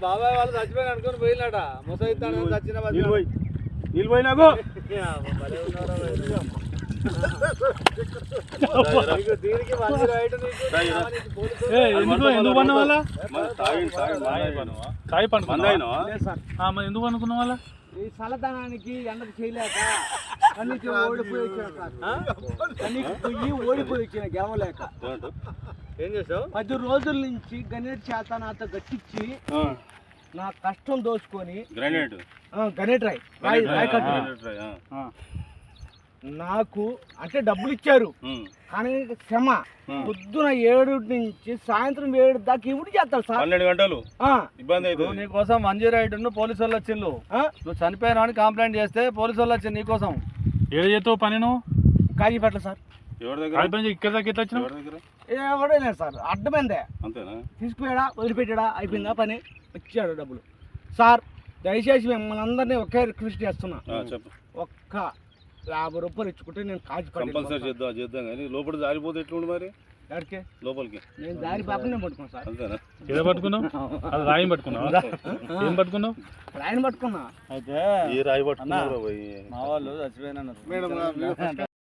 బాబాయ్ వాళ్ళు చచ్చిపోయి అనుకుని పోయినాట ముసైతాను చచ్చిన నీళ్ళు పోయినాకు ఎందుకు పన్న వాళ్ళ ఎందుకు అనుకున్న వాళ్ళ ఈ చల్లదనానికి ఎండకు చేయలేక కన్నీకి ఓడిపోయి వచ్చిన గెలవలేక ఏం చేసావు 10 రోజుల నుంచి గణేట్ చేత నాతో గట్టించి నా కష్టం దోచుకొని గణేట్ రాయ్ నాకు అంటే డబ్బులు ఇచ్చారు కానీ శ్రమ పొద్దున 7 నుంచి సాయంత్రం 7 దాకా ఇవి చేస్తారు సార్ 12 గంటలు ఇబ్బంది అవుతుంది నీకోసం మంజీ రైడ్ పోలీసు వాళ్ళు వచ్చిండు నువ్వు చనిపోయినా అని కంప్లైంట్ చేస్తే పోలీసు వాళ్ళు వచ్చింది నీకోసం ఏడు చేస్తావు పని నువ్వు కాజీపేట సార్ ఇక్కడ దాకా ఎట్లా వచ్చినావు ఎవడలేదు సార్ అడ్డమైందే అంతేనా తీసుకుపోయాడా వదిలిపెట్టాడా అయిపోయిందా పని వచ్చాడు డబ్బులు సార్ దయచేసి మిమ్మల్ని అందరినీ ఒకే రిక్వెస్ట్ చేస్తున్నా ఒక్క 50 రూపాయలు ఇచ్చుకుంటే నేను కంపల్సరీ చేద్దాం కానీ లోపల జారిపోతే ఎట్లుండి మరి ఎక్కడికి లోపలికి నేను దారి పాపనే పట్టుకున్నా సార్ అంతేనా ఏదో పట్టుకున్నావు అది రాయం పట్టుకున్నావు ఏం పట్టుకున్నావు రాయని పట్టుకున్నా అయితే ఈ రాయి పట్టుకున్నా మా వాళ్ళు చచ్చిపోయినా